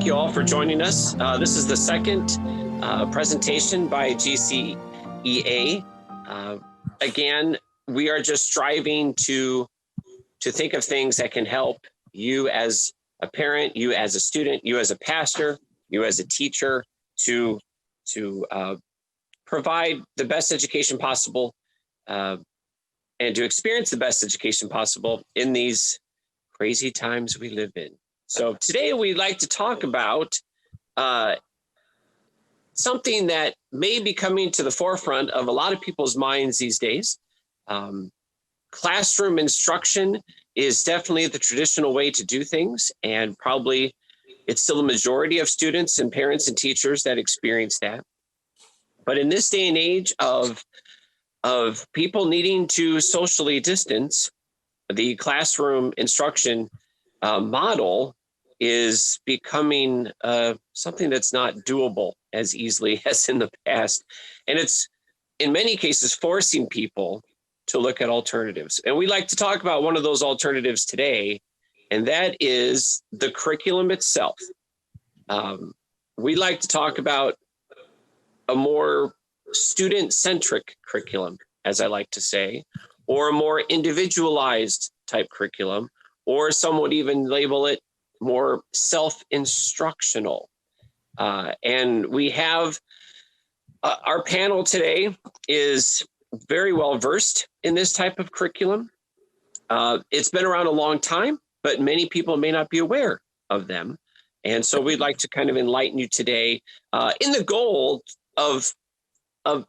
thank you all for joining us. This is the second presentation by GCEA. Again, we are just striving to think of things that can help you as a parent, you as a student, you as a pastor, you as a teacher, to provide the best education possible and to experience the best education possible in these crazy times we live in. So today we'd like to talk about something that may be coming to the forefront of a lot of people's minds these days. Classroom instruction is definitely the traditional way to do things, and probably it's still a majority of students and parents and teachers that experience that. But in this day and age of people needing to socially distance, the classroom instruction model is becoming something that's not doable as easily as in the past. And it's, in many cases, forcing people to look at alternatives. And we'd like to talk about one of those alternatives today, and that is the curriculum itself. We'd like to talk about a more student-centric curriculum, as I like to say, or a more individualized type curriculum, or some would even label it more self-instructional. And we have our panel today is very well versed in this type of curriculum. It's been around a long time, but many people may not be aware of them. And so we'd like to kind of enlighten you today in the goal of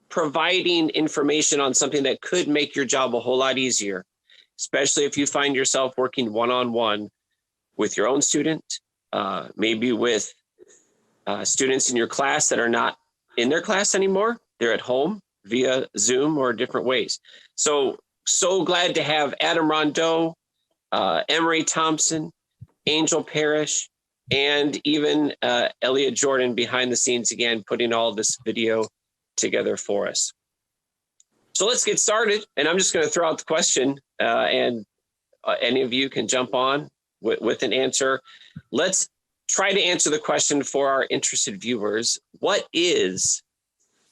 providing information on something that could make your job a whole lot easier, especially if you find yourself working one-on-one with your own student, maybe with students in your class that are not in their class anymore. They're at home via Zoom or different ways. So glad to have Adam Rondeau, Emory, Thompson, Angel Parish, and even Elliot Jordan behind the scenes again, putting all this video together for us. So let's get started. And I'm just going to throw out the question and any of you can jump on with an answer. Let's try to answer the question for our interested viewers. What is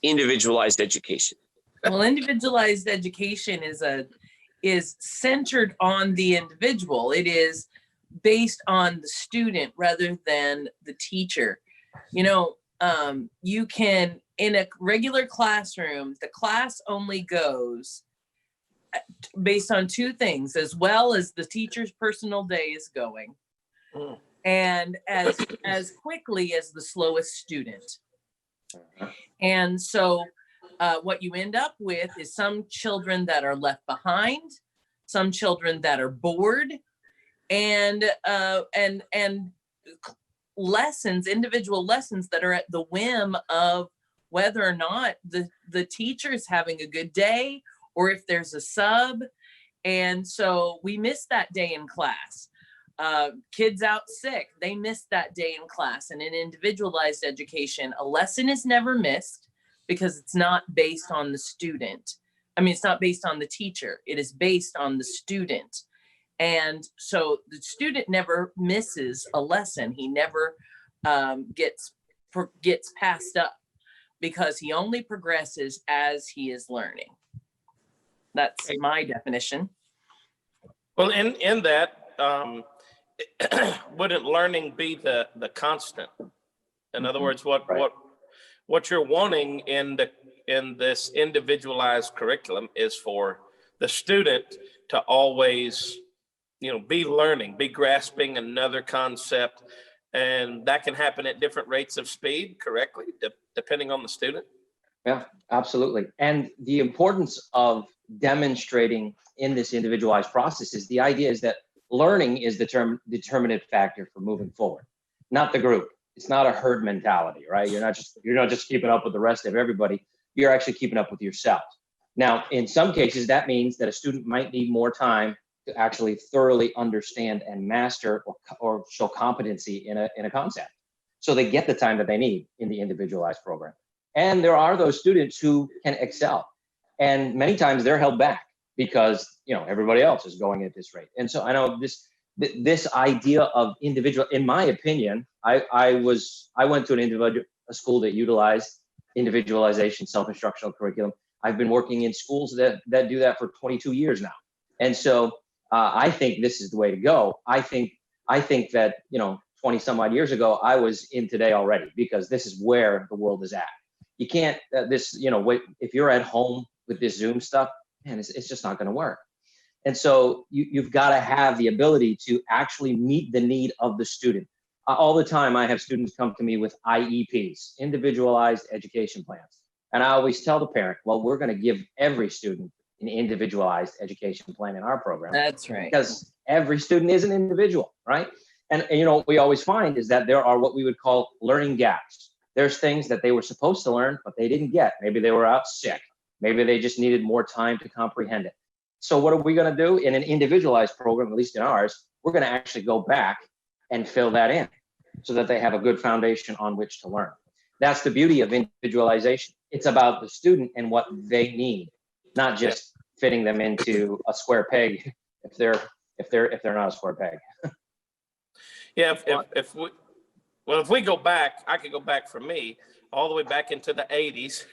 individualized education? Well, individualized education is centered on the individual. It is based on the student rather than the teacher. You know, you can, in a regular classroom, the class only goes based on two things, as well as the teacher's personal day is going, and as quickly as the slowest student. And so what you end up with is some children that are left behind, some children that are bored, and lessons, individual lessons that are at the whim of whether or not the teacher's having a good day or if there's a sub. And so we miss that day in class. Kids out sick, they miss that day in class. And in individualized education, a lesson is never missed because it's not based on the student. I mean, it's not based on the teacher. It is based on the student. And so the student never misses a lesson. He never gets passed up because he only progresses as he is learning. That's my definition. Well, in that, wouldn't learning be the constant? In other words, what you're wanting in this individualized curriculum is for the student to always, be learning, be grasping another concept, and that can happen at different rates of speed, correctly, depending on the student. Yeah, absolutely. And the importance of demonstrating in this individualized process is the idea is that learning is the determinant factor for moving forward, not the group. It's not a herd mentality, right? You're not just keeping up with the rest of everybody. You're actually keeping up with yourself. Now, in some cases, that means that a student might need more time to actually thoroughly understand and master or show competency in a concept. So they get the time that they need in the individualized program. And there are those students who can excel. And many times they're held back because everybody else is going at this rate. And so I know this idea of individual, in my opinion, I went to a school that utilized individualization, self-instructional curriculum. I've been working in schools that do that for 22 years now. And so I think this is the way to go. I think that, 20 some odd years ago, I was in today already, because this is where the world is at. You can't, if you're at home with this Zoom stuff, man, it's just not going to work. And so you've got to have the ability to actually meet the need of the student. All the time, I have students come to me with IEPs, individualized education plans. And I always tell the parent, well, we're going to give every student an individualized education plan in our program. That's right. Because every student is an individual, right? And what we always find is that there are what we would call learning gaps. There's things that they were supposed to learn, but they didn't get. Maybe they were out sick. Maybe they just needed more time to comprehend it. So what are we going to do in an individualized program, at least in ours? We're going to actually go back and fill that in so that they have a good foundation on which to learn. That's the beauty of individualization. It's about the student and what they need, not just fitting them into a square peg if they're not a square peg. Yeah, if we go back, I could go back for me all the way back into the 80s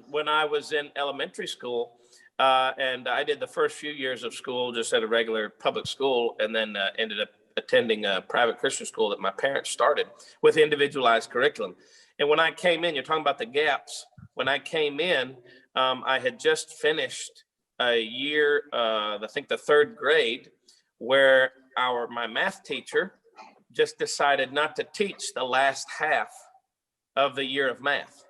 when I was in elementary school. And I did the first few years of school just at a regular public school, and then ended up attending a private Christian school that my parents started with individualized curriculum. And when I came in, you're talking about the gaps. When I came in, I had just finished a year, I think the third grade, where my math teacher just decided not to teach the last half of the year of math.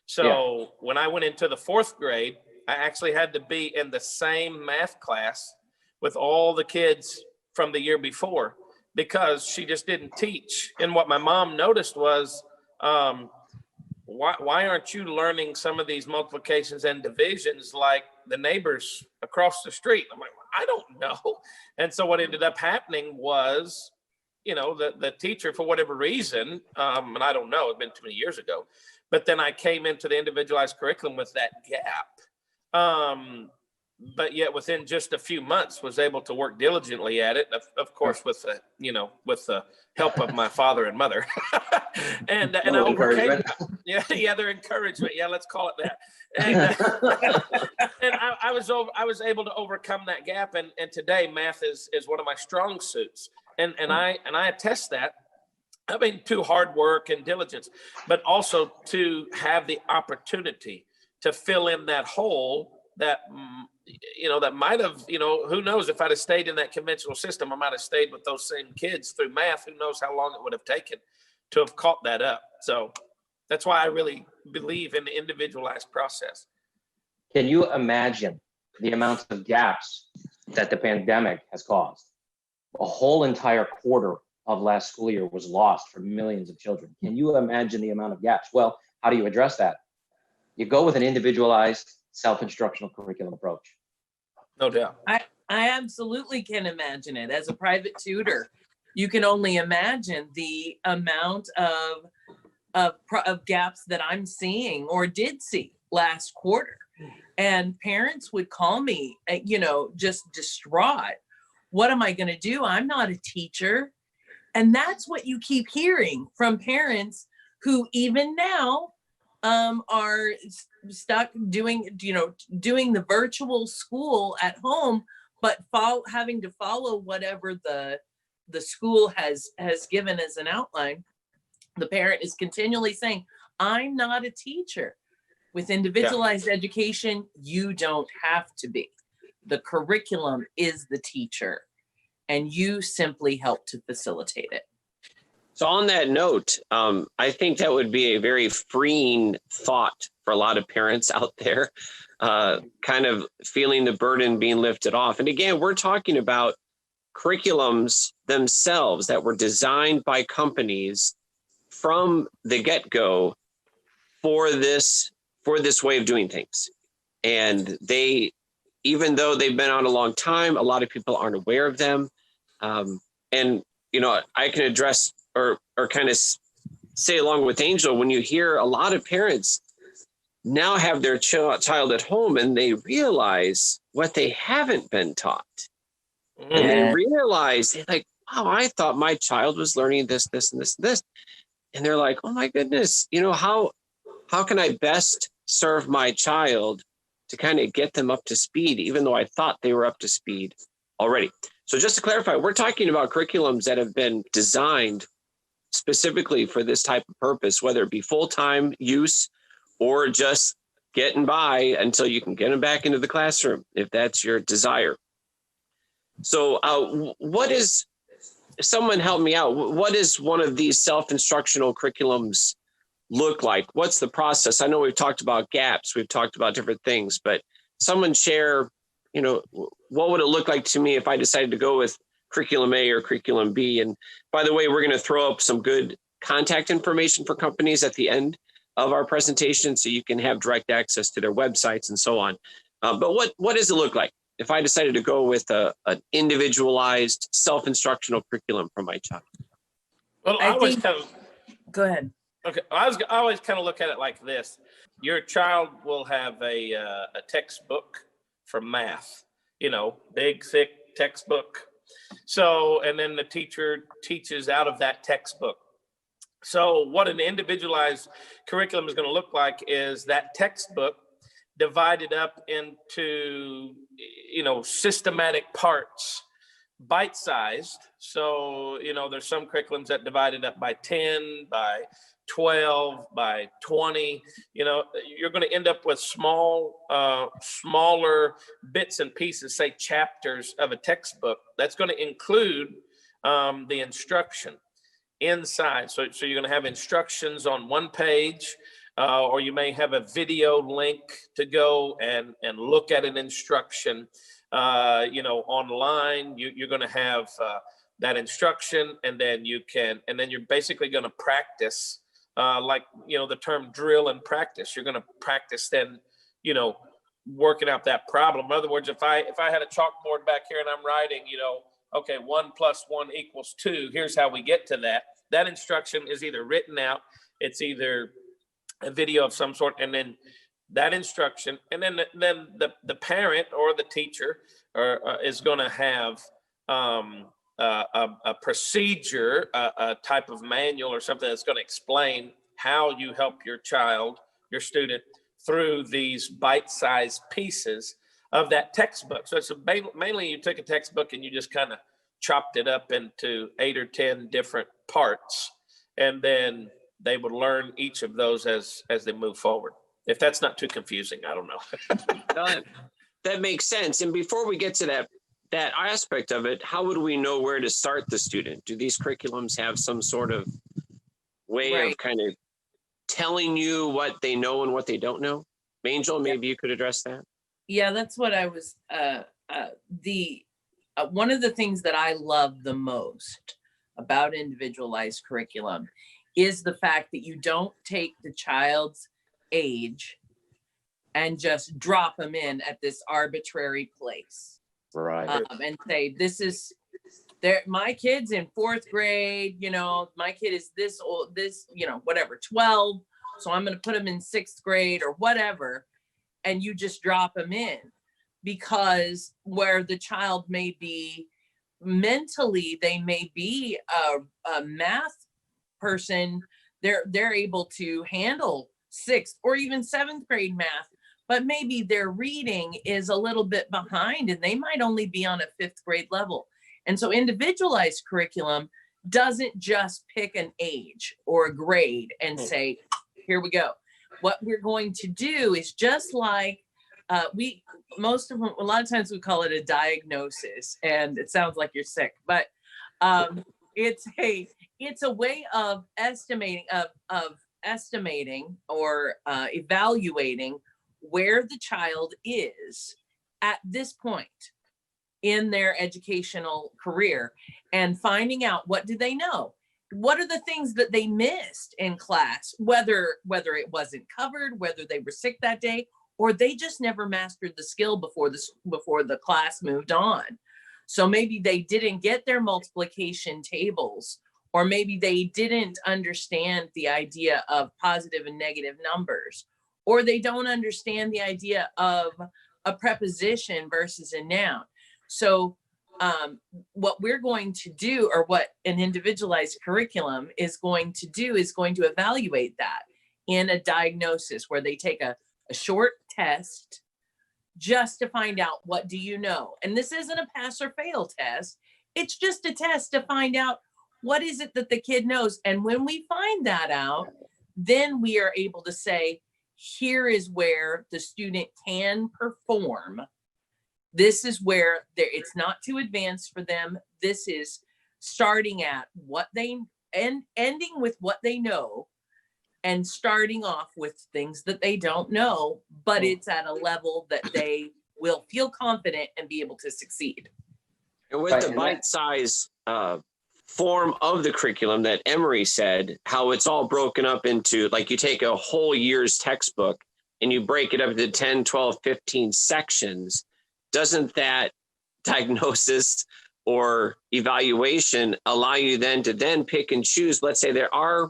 So when I went into the fourth grade, I actually had to be in the same math class with all the kids from the year before, because she just didn't teach. And what my mom noticed was, why aren't you learning some of these multiplications and divisions like the neighbors across the street? I'm like, I don't know. And so what ended up happening was, the teacher, for whatever reason, and I don't know, it's been too many years ago, but then I came into the individualized curriculum with that gap. But yet within just a few months was able to work diligently at it, of course, with the help of my father and mother. and I overcame, their encouragement. Yeah, let's call it that. And I was able to overcome that gap. And today math is one of my strong suits. And I attest that. I mean, to hard work and diligence, but also to have the opportunity to fill in that hole that, that might have, who knows, if I'd have stayed in that conventional system, I might have stayed with those same kids through math. Who knows how long it would have taken to have caught that up. So that's why I really believe in the individualized process. Can you imagine the amount of gaps that the pandemic has caused? A whole entire quarter of last school year was lost for millions of children. Can you imagine the amount of gaps? Well, how do you address that? You go with an individualized self-instructional curriculum approach. No doubt. I absolutely can imagine it. As a private tutor, you can only imagine the amount of gaps that I'm seeing or did see last quarter. And parents would call me, just distraught. What am I going to do? I'm not a teacher. And that's what you keep hearing from parents who even now are stuck doing the virtual school at home, but having to follow whatever the school has given as an outline. The parent is continually saying, I'm not a teacher. With individualized education, you don't have to be. The curriculum is the teacher, and you simply help to facilitate it. So on that note, I think that would be a very freeing thought for a lot of parents out there, kind of feeling the burden being lifted off. And again, we're talking about curriculums themselves that were designed by companies from the get-go for this way of doing things. And even though they've been on a long time, a lot of people aren't aware of them. And, I can address or kind of say along with Angel, when you hear a lot of parents now have their child at home and they realize what they haven't been taught. And they realize, they're like, wow, I thought my child was learning this, this, and this, and this. And they're like, oh my goodness, how can I best serve my child to kind of get them up to speed, even though I thought they were up to speed already. So just to clarify, we're talking about curriculums that have been designed specifically for this type of purpose, whether it be full-time use or just getting by until you can get them back into the classroom, if that's your desire. So someone help me out. What is one of these self-instructional curriculums look like? What's the process? I know we've talked about gaps, we've talked about different things, but someone share, what would it look like to me if I decided to go with curriculum A or curriculum B? And by the way, we're going to throw up some good contact information for companies at the end of our presentation, so you can have direct access to their websites and so on. But what does it look like if I decided to go with an individualized self-instructional curriculum for my child? Well, Go ahead. Okay, I always kind of look at it like this. Your child will have a textbook for math, big, thick textbook. So, and then the teacher teaches out of that textbook. So what an individualized curriculum is going to look like is that textbook divided up into, systematic parts, bite-sized. So, there's some curriculums that divided up by 10, by 12, by 20. You're going to end up with smaller bits and pieces, say chapters of a textbook that's going to include the instruction inside. So you're going to have instructions on one page, or you may have a video link to go and look at an instruction. Online, you're going to have that instruction, and then you're basically going to practice, the term drill and practice. You're going to practice then, working out that problem. In other words, if I had a chalkboard back here and I'm writing, okay, 1 + 1 = 2. Here's how we get to that. That instruction is either written out, it's either a video of some sort, and then that instruction, and then the parent or the teacher is going to have a procedure, a type of manual or something that's going to explain how you help your child, your student, through these bite-sized pieces of that textbook. So it's mainly you took a textbook and you just kind of chopped it up into 8 or 10 different parts, and then they would learn each of those as they move forward. If that's not too confusing, I don't know. That makes sense. And before we get to that aspect of it, how would we know where to start the student? Do these curriculums have some sort of way of kind of telling you what they know and what they don't know? Angel, maybe you could address that. Yeah, that's what I was, one of the things that I love the most about individualized curriculum is the fact that you don't take the child's age and just drop them in at this arbitrary place. Right. And say, this is there, my kid's in 4th grade, my kid is this old, whatever, 12. So I'm going to put him in 6th grade or whatever. And you just drop them in, because where the child may be mentally, they may be a math person. They're able to handle 6th or even 7th grade math, but maybe their reading is a little bit behind and they might only be on a 5th grade level. And so individualized curriculum doesn't just pick an age or a grade and say, here we go. What we're going to do is just like a lot of times we call it a diagnosis, and it sounds like you're sick, but it's a way of estimating or evaluating where the child is at this point in their educational career, and finding out, what do they know? What are the things that they missed in class, whether it wasn't covered, whether they were sick that day, or they just never mastered the skill before the class moved on. So maybe they didn't get their multiplication tables, or maybe they didn't understand the idea of positive and negative numbers, or they don't understand the idea of a preposition versus a noun. So what we're going to do, or what an individualized curriculum is going to do, is going to evaluate that in a diagnosis where they take a short test just to find out, what do you know? And this isn't a pass or fail test. It's just a test to find out, what is it that the kid knows? And when we find that out, then we are able to say, here is where the student can perform. This is where it's not too advanced for them. This is starting at what they, and ending with what they know, and starting off with things that they don't know, but it's at a level that they will feel confident and be able to succeed. And with the bite-size form of the curriculum that Emory said, how it's all broken up into, like, you take a whole year's textbook and you break it up into 10, 12, 15 sections, doesn't that diagnosis or evaluation allow you then to then pick and choose? Let's say there are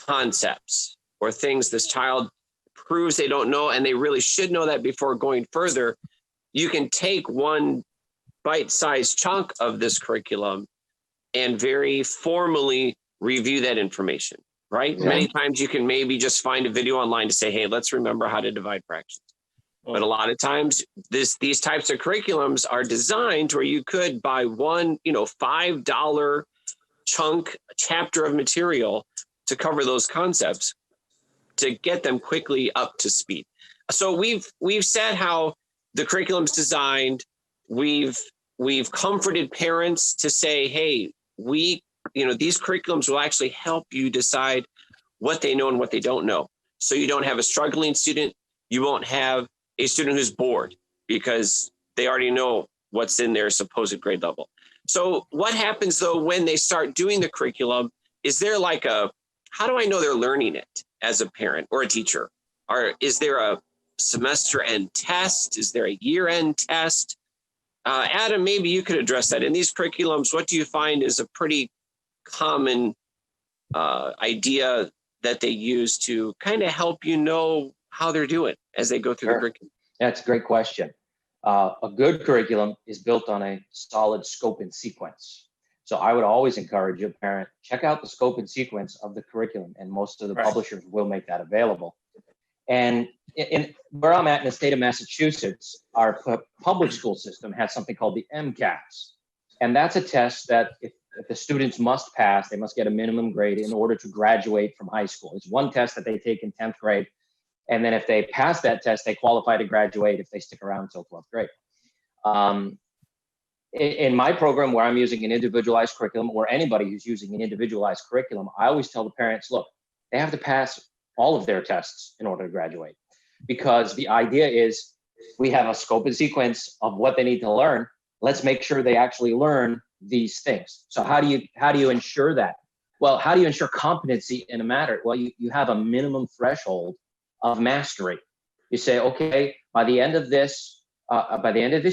concepts or things this child proves they don't know, and they really should know that before going further. You can take one bite-sized chunk of this curriculum and very formally review that information, right? Yeah. Many times you can maybe just find a video online to say, hey, let's remember how to divide fractions. But a lot of times these types of curriculums are designed where you could buy one, $5 chapter of material to cover those concepts to get them quickly up to speed. So we've said how the curriculum's designed. We've comforted parents to say, hey, these curriculums will actually help you decide what they know and what they don't know. So you don't have a struggling student. You won't have a student who's bored because they already know what's in their supposed grade level. So what happens though when they start doing the curriculum? Is there like how do I know they're learning it as a parent or a teacher? Or is there a semester end test? Is there a year end test? Adam, maybe you could address that. In these curriculums, what do you find is a pretty common idea that they use to kind of help you know how they're doing as they go through the curriculum? That's a great question. A good curriculum is built on a solid scope and sequence. So I would always encourage a parent, check out the scope and sequence of the curriculum, and most of the publishers will make that available. And in where I'm at in the state of Massachusetts, our public school system has something called the MCAS. And that's a test that if the students must pass, they must get a minimum grade in order to graduate from high school. It's one test that they take in 10th grade. And then if they pass that test, they qualify to graduate if they stick around until 12th grade. In my program where I'm using an individualized curriculum, or anybody who's using an individualized curriculum, I always tell the parents, look, they have to pass all of their tests in order to graduate, because the idea is we have a scope and sequence of what they need to learn. Let's make sure they actually learn these things. So how do you ensure that? Well, how do you ensure competency in a matter? Well, you have a minimum threshold of mastery. You say, okay, by the end of this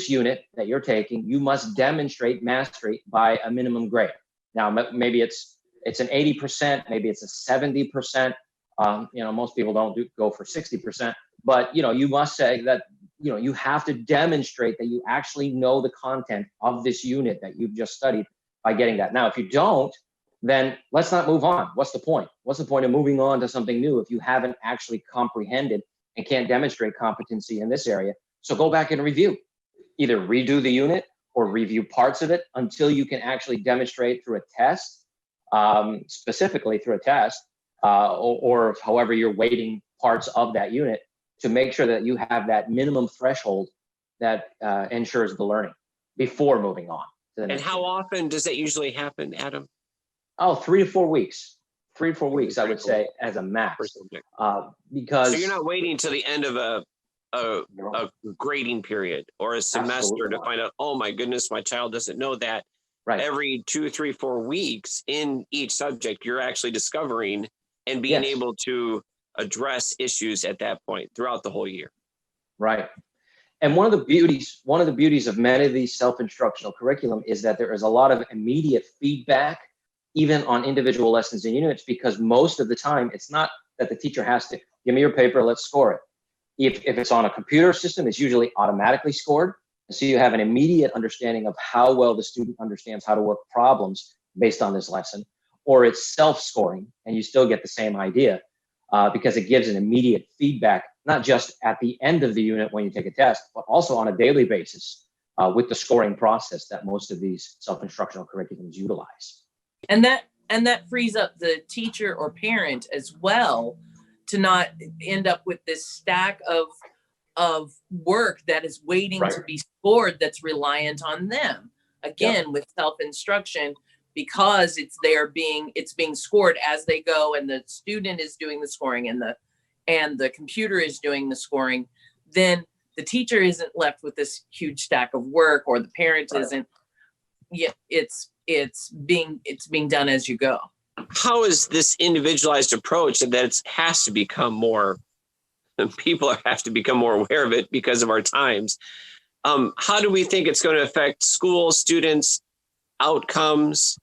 unit that you're taking, you must demonstrate mastery by a minimum grade. Now, maybe it's an 80%, maybe it's a 70%. Most people don't go for 60%, but you must say that, you have to demonstrate that you actually know the content of this unit that you've just studied by getting that. Now, if you don't, then let's not move on. What's the point? What's the point of moving on to something new if you haven't actually comprehended and can't demonstrate competency in this area? So go back and review. Either redo the unit or review parts of it until you can actually demonstrate through a test, specifically through a test, or however you're weighting parts of that unit to make sure that you have that minimum threshold that ensures the learning before moving on to the next. And how often does that usually happen, Adam? Oh, 3 to 4 weeks. 3 to 4 weeks, I would say, as a max. Because so you're not waiting till the end of a grading period or a semester to find out, oh my goodness, my child doesn't know that. Right. Every 2, 3, 4 weeks in each subject, you're actually discovering and being able to address issues at that point throughout the whole year. Right. And one of the beauties of many of these self-instructional curriculum is that there is a lot of immediate feedback, even on individual lessons and units, because most of the time it's not that the teacher has to give me your paper, let's score it. If it's on a computer system, it's usually automatically scored. So you have an immediate understanding of how well the student understands how to work problems based on this lesson, or it's self-scoring and you still get the same idea because it gives an immediate feedback, not just at the end of the unit when you take a test, but also on a daily basis with the scoring process that most of these self-instructional curriculums utilize. And that frees up the teacher or parent as well to not end up with this stack of work that is waiting to be scored that's reliant on them. Again, with self-instruction, because it's being scored as they go, and the student is doing the scoring and the computer is doing the scoring, then the teacher isn't left with this huge stack of work, or the parent isn't. Yeah, it's being done as you go. How is this individualized approach that it has to become more, people have to become more aware of it because of our times? How do we think it's going to affect schools, students, outcomes?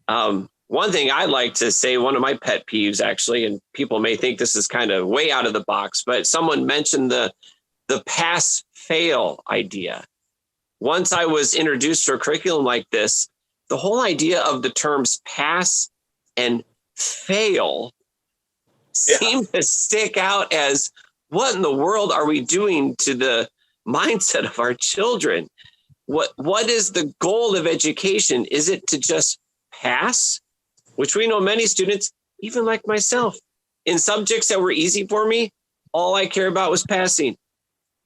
One thing I'd like to say, one of my pet peeves actually, and people may think this is kind of way out of the box, but someone mentioned the pass-fail idea. Once I was introduced to a curriculum like this, the whole idea of the terms pass and fail seem to stick out as, what in the world are we doing to the mindset of our children? What is the goal of education? Is it to just pass? Which we know many students, even like myself, in subjects that were easy for me, all I care about was passing.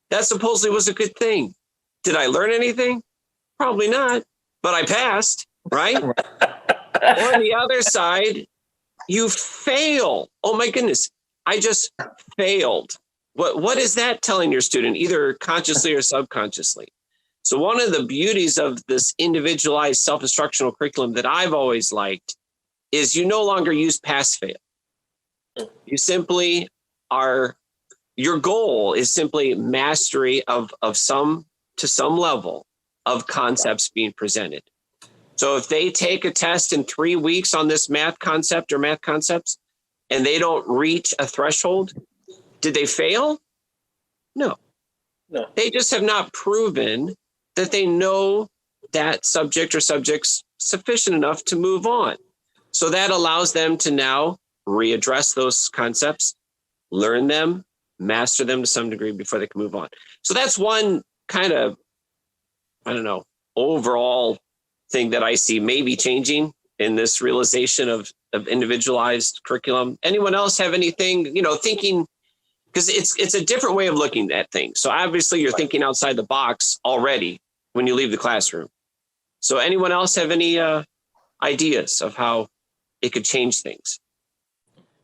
That supposedly was a good thing. Did I learn anything? Probably not, but I passed, right? Or on the other side, you fail. Oh my goodness, I just failed. What is that telling your student, either consciously or subconsciously? So one of the beauties of this individualized self-instructional curriculum that I've always liked is you no longer use pass-fail. You simply are, your goal is simply mastery of some to some level of concepts being presented. So if they take a test in 3 weeks on this math concept or math concepts, and they don't reach a threshold, did they fail? No. They just have not proven that they know that subject or subjects sufficient enough to move on. So that allows them to now readdress those concepts, learn them, master them to some degree before they can move on. So that's one kind of, I don't know, overall thing that I see maybe changing in this realization of individualized curriculum. Anyone else have anything, thinking, because it's a different way of looking at things. So obviously you're thinking outside the box already when you leave the classroom. So anyone else have any ideas of how it could change things?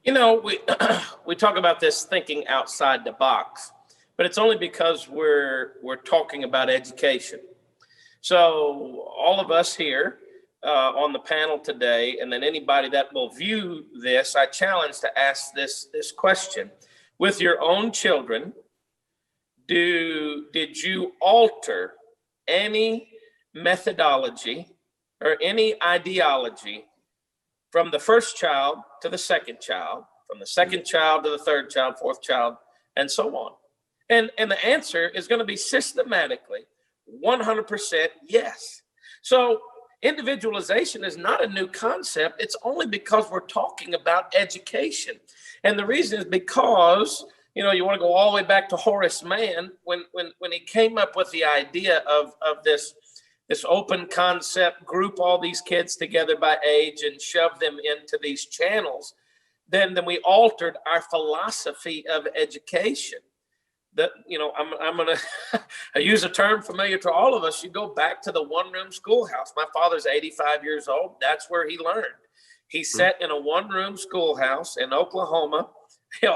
We talk about this thinking outside the box, but it's only because we're talking about education. So all of us here on the panel today, and then anybody that will view this, I challenge to ask this question. With your own children, did you alter any methodology or any ideology from the first child to the second child, from the second child to the third child, fourth child, and so on? And the answer is going to be systematically 100% yes. So individualization is not a new concept. It's only because we're talking about education. And the reason is because, you want to go all the way back to Horace Mann when he came up with the idea of this open concept, group all these kids together by age and shove them into these channels. Then we altered our philosophy of education. That, I'm going to use a term familiar to all of us. You go back to the one-room schoolhouse. My father's 85 years old. That's where he learned. He sat in a one-room schoolhouse in Oklahoma,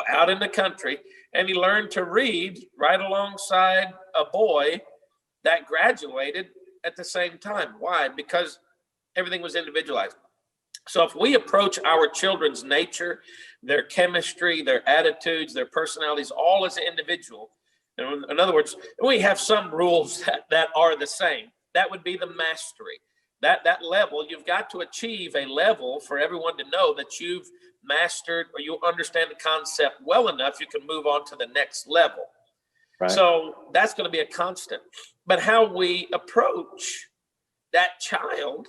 out in the country, and he learned to read right alongside a boy that graduated at the same time. Why? Because everything was individualized. So if we approach our children's nature, their chemistry, their attitudes, their personalities, all as an individual, in other words, we have some rules that are the same. That would be the mastery. That level, you've got to achieve a level for everyone to know that you've mastered or you understand the concept well enough, you can move on to the next level. Right. So that's going to be a constant. But how we approach that child,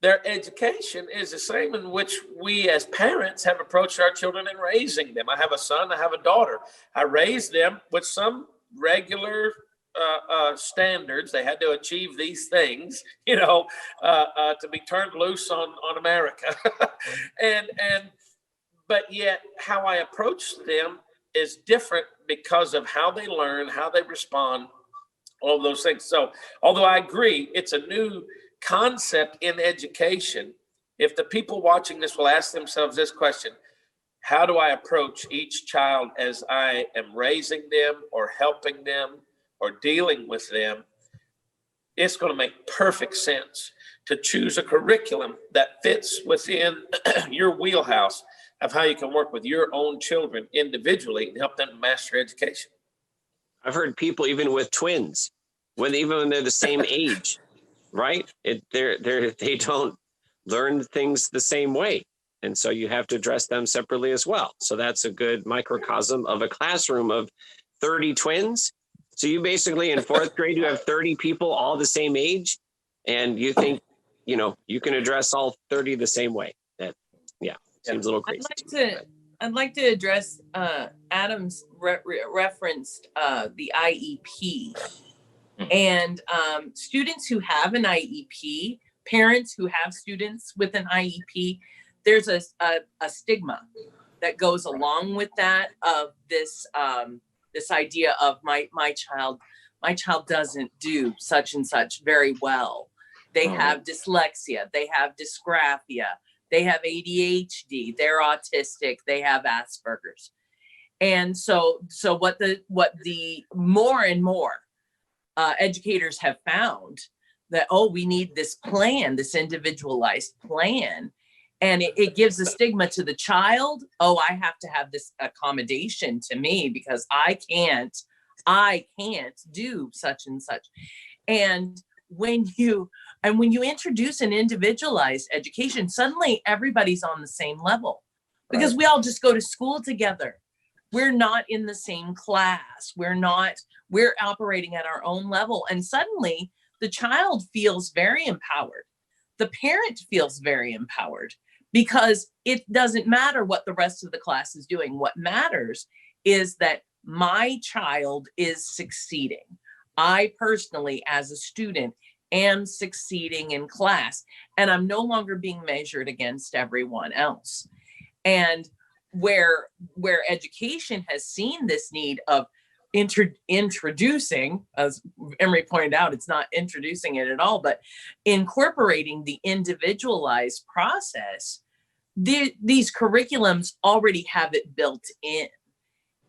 their education, is the same in which we as parents have approached our children in raising them. I have a son, I have a daughter. I raised them with some regular standards. They had to achieve these things, to be turned loose on America. But yet how I approach them is different because of how they learn, how they respond, all of those things. So although I agree, it's a new concept in education. If the people watching this will ask themselves this question: how do I approach each child as I am raising them or helping them or dealing with them? It's going to make perfect sense to choose a curriculum that fits within your wheelhouse of how you can work with your own children individually and help them to master education. I've heard people even with twins, even when they're the same age, right? They don't learn things the same way. And so you have to address them separately as well. So that's a good microcosm of a classroom of 30 twins. So you basically in fourth grade, you have 30 people all the same age, and you think, you can address all 30 the same way. That, seems a little crazy. I'd like to address Adam's referenced the IEP, and students who have an IEP, parents who have students with an IEP. There's a stigma that goes along with that, of this this idea of my child doesn't do such and such very well. They have dyslexia, they have dysgraphia, they have ADHD, they're autistic, they have Asperger's. And so what the more and more educators have found that, we need this plan, this individualized plan. And it gives a stigma to the child. I have to have this accommodation to me because I can't do such and such. And when you introduce an individualized education, suddenly everybody's on the same level, because we all just go to school together. We're not in the same class. We're operating at our own level. And suddenly the child feels very empowered. The parent feels very empowered, because it doesn't matter what the rest of the class is doing. What matters is that my child is succeeding. I personally, as a student, am succeeding in class, and I'm no longer being measured against everyone else. And where education has seen this need of introducing, as Emory pointed out, it's not introducing it at all, but incorporating the individualized process, these curriculums already have it built in.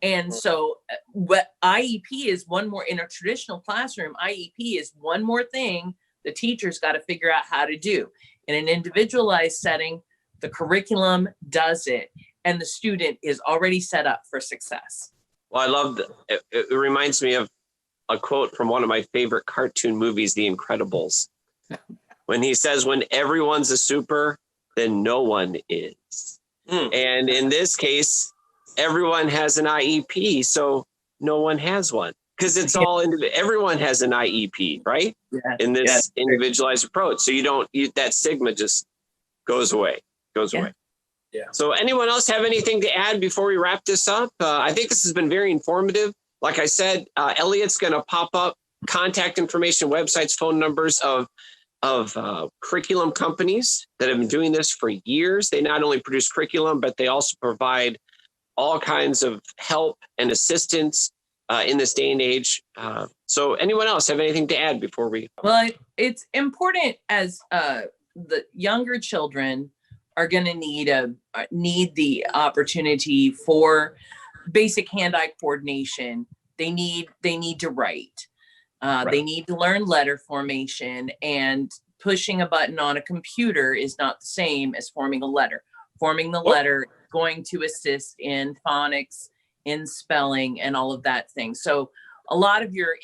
And so what IEP is one more, in a traditional classroom, IEP is one more thing the teacher's got to figure out how to do. In an individualized setting, the curriculum does it, and the student is already set up for success. Well, I love it reminds me of a quote from one of my favorite cartoon movies, The Incredibles, when he says, when everyone's a super, then no one is. And in this case, everyone has an IEP, so no one has one, because it's all everyone has an IEP, right? In this individualized approach. So that stigma just goes away. Yeah. So anyone else have anything to add before we wrap this up? I think this has been very informative. Like I said, Elliot's going to pop up contact information, websites, phone numbers of curriculum companies that have been doing this for years. They not only produce curriculum, but they also provide all kinds of help and assistance in this day and age. So anyone else have anything to add before we? Well, it's important, as the younger children are going to need the opportunity for basic hand-eye coordination. They need to write. They need to learn letter formation, and pushing a button on a computer is not the same as forming a letter. Forming the letter is going to assist in phonics, in spelling, and all of that thing. So a lot of your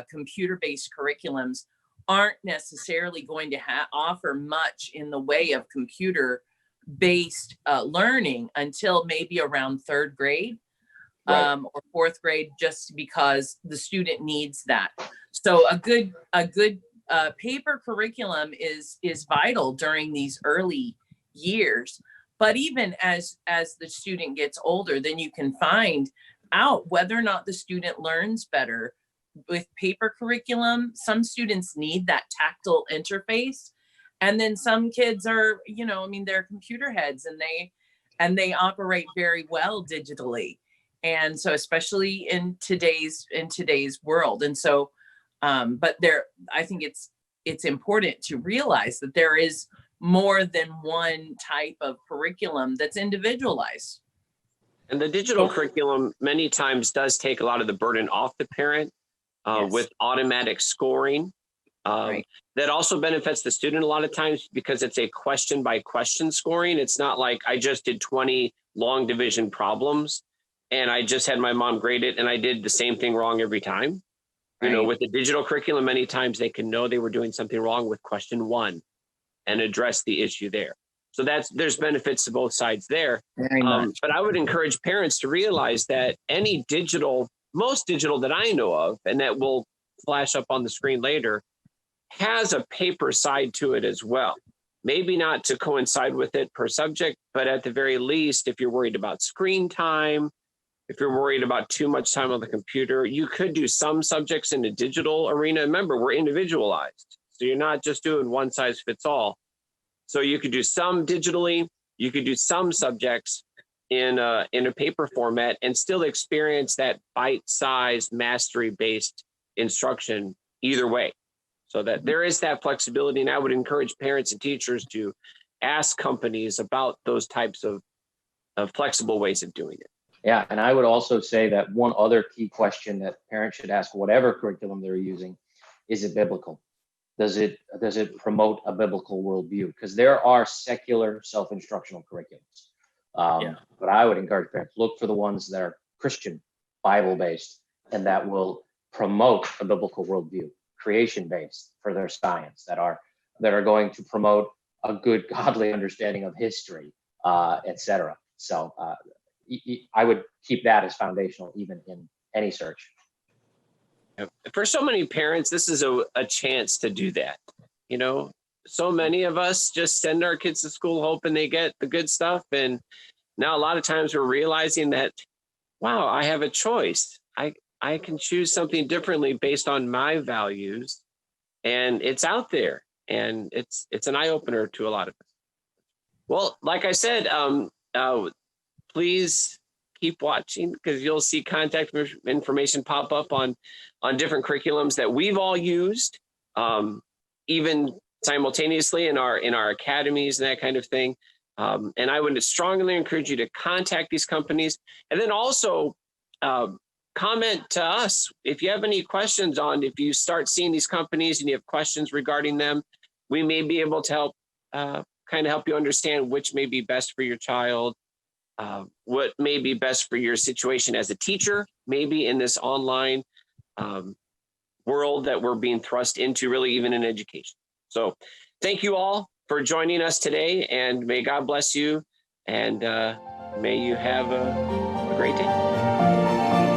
computer-based curriculums aren't necessarily going to offer much in the way of computer-based learning until maybe around third grade. or fourth grade, just because the student needs that. So a good paper curriculum is vital during these early years. But even as the student gets older, then you can find out whether or not the student learns better with paper curriculum. Some students need that tactile interface. And then some kids are, they're computer heads, and they operate very well digitally. And so especially in today's world. And so, but I think it's important to realize that there is more than one type of curriculum that's individualized. And the digital curriculum many times does take a lot of the burden off the parent with automatic scoring. Right. That also benefits the student a lot of times because it's a question by question scoring. It's not like I just did 20 long division problems and I just had my mom grade it and I did the same thing wrong every time. Right. With the digital curriculum, many times they can know they were doing something wrong with question 1 and address the issue there. So there's benefits to both sides there. Very much. But I would encourage parents to realize that most digital that I know of, and that will flash up on the screen later, has a paper side to it as well. Maybe not to coincide with it per subject, but at the very least, if you're worried about screen time, if you're worried about too much time on the computer, you could do some subjects in the digital arena. Remember, we're individualized. So you're not just doing one size fits all. So you could do some digitally, you could do some subjects in a paper format and still experience that bite-sized mastery-based instruction either way. So that there is that flexibility. And I would encourage parents and teachers to ask companies about those types of flexible ways of doing it. Yeah, and I would also say that one other key question that parents should ask, whatever curriculum they're using, is it biblical? Does it promote a biblical worldview? Because there are secular self-instructional curriculums. But I would encourage parents, look for the ones that are Christian, Bible-based, and that will promote a biblical worldview, creation-based for their science, that are going to promote a good godly understanding of history, etc. So I would keep that as foundational even in any search. For so many parents, this is a chance to do that. So many of us just send our kids to school hoping they get the good stuff. And now a lot of times we're realizing that, wow, I have a choice. I can choose something differently based on my values. And it's out there. And it's an eye opener to a lot of us. Well, like I said, please keep watching because you'll see contact information pop up on different curriculums that we've all used, even simultaneously in our academies and that kind of thing. And I would strongly encourage you to contact these companies and then also comment to us if you have any questions on if you start seeing these companies and you have questions regarding them. We may be able to help help you understand which may be best for your child. What may be best for your situation as a teacher, maybe in this online world that we're being thrust into, really even in education. So thank you all for joining us today, and may God bless you, and may you have a great day.